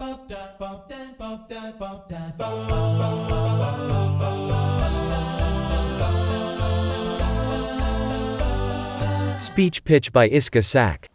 Speech Pitch by Iska Sak.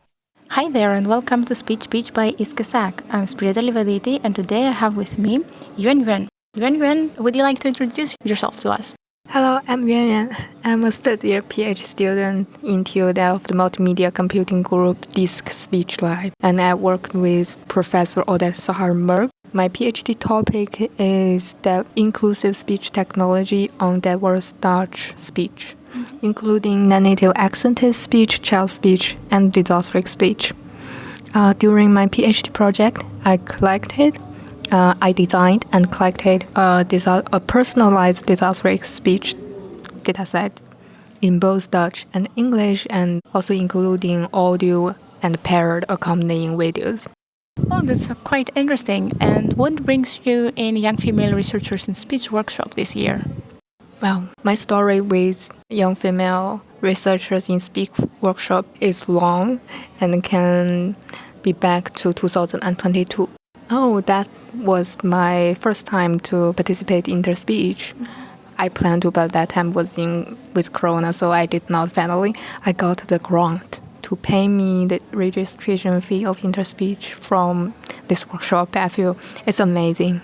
Hi there and welcome to Speech Pitch by Iska Sak. I'm Spyretta Leivaditi and today I have with me Yuanyuan. Yuanyuan, would you like to introduce yourself to us? Hello, I'm Yuanyuan. I'm a third-year PhD student in TUD of the Multimedia Computing Group Disc Speech Lab, and I worked with Professor Odette Saharberg. My PhD topic is the inclusive speech technology on diverse Dutch speech, including non-native accented speech, child speech, and dysphorik speech. During my PhD project, I designed and collected a personalized dysphorik speech dataset in both Dutch and English, and also including audio and paired accompanying videos. Oh, that's quite interesting. And what brings you in Young Female Researchers in Speech workshop this year? Well, my story with Young Female Researchers in Speech workshop is long and can be back to 2022. Oh, that was my first time to participate in Interspeech. I planned to, but that time was with Corona, so I did not. Finally, I got the grant to pay me the registration fee of Interspeech from this workshop. I feel it's amazing.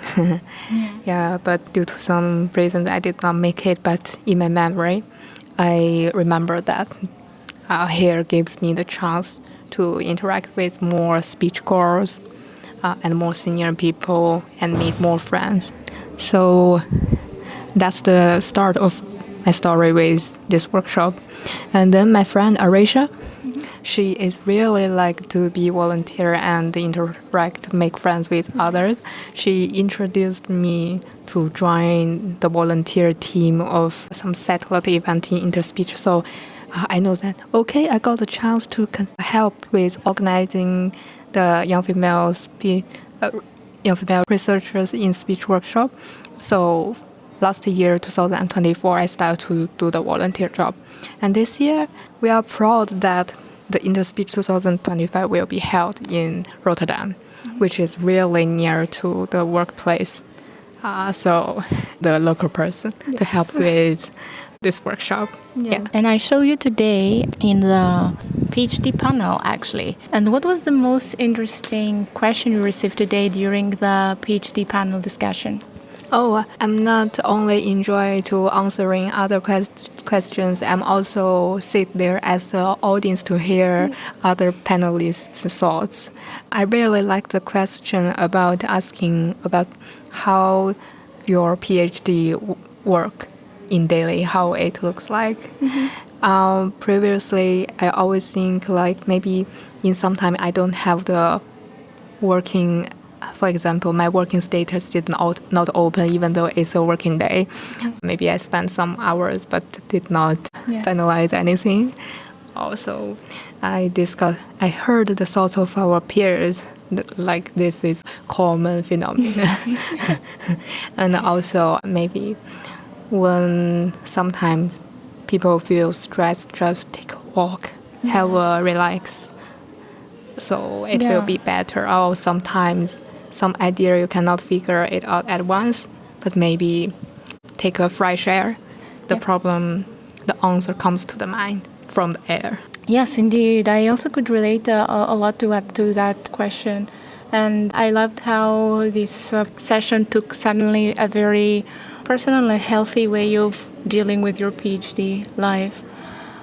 Yeah, but due to some reasons, I did not make it. But in my memory, I remember that here gives me the chance to interact with more speech girls and more senior people and meet more friends. So that's the start of my story with this workshop. And then my friend Arisha, she is really like to be volunteer and interact, make friends with others. She introduced me to join the volunteer team of some satellite event in Interspeech. So I know that, okay, I got a chance to help with organizing the young female researchers in speech workshop. So last year, 2024, I started to do the volunteer job. And this year, we are proud that the Interspeech 2025 will be held in Rotterdam, which is really near to the workplace. So the local person to help with this workshop. Yeah. And I show you today in the PhD panel, actually. And what was the most interesting question you received today during the PhD panel discussion? Oh, I'm not only enjoy to answering other questions, I'm also sit there as an audience to hear other panelists' thoughts. I really like the question about asking about how your PhD work in daily, how it looks like. Previously, I always think like maybe in some time I don't have the working. For example, my working status did not open even though it's a working day. Maybe I spent some hours but did not finalize anything. Also, I heard the thoughts of our peers like this is common phenomenon. And also maybe when sometimes people feel stressed, just take a walk, have a relax. So it will be better. Or sometimes some idea you cannot figure it out at once, but maybe take a fresh air. The answer comes to the mind from the air. Yes, indeed. I also could relate a lot to that question. And I loved how this session took suddenly a very personal and healthy way of dealing with your PhD life.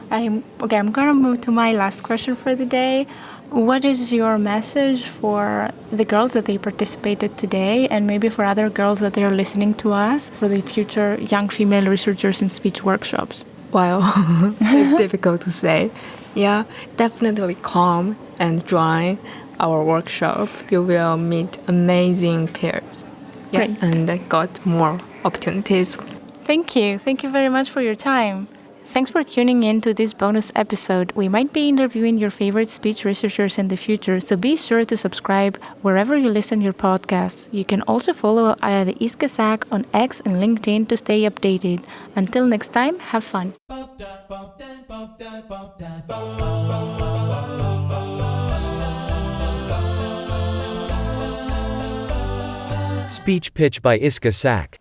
I'm going to move to my last question for the day. What is your message for the girls that they participated today and maybe for other girls that they are listening to us for the future young female researchers in speech workshops? Wow, it's difficult to say. Yeah, definitely come and join our workshop. You will meet amazing peers. Yeah, Great. And got more opportunities. Thank you. Thank you very much for your time. Thanks for tuning in to this bonus episode. We might be interviewing your favorite speech researchers in the future, so be sure to subscribe wherever you listen to your podcasts. You can also follow the Iska Sak on X and LinkedIn to stay updated. Until next time, have fun. Speech pitch by Iska Sak.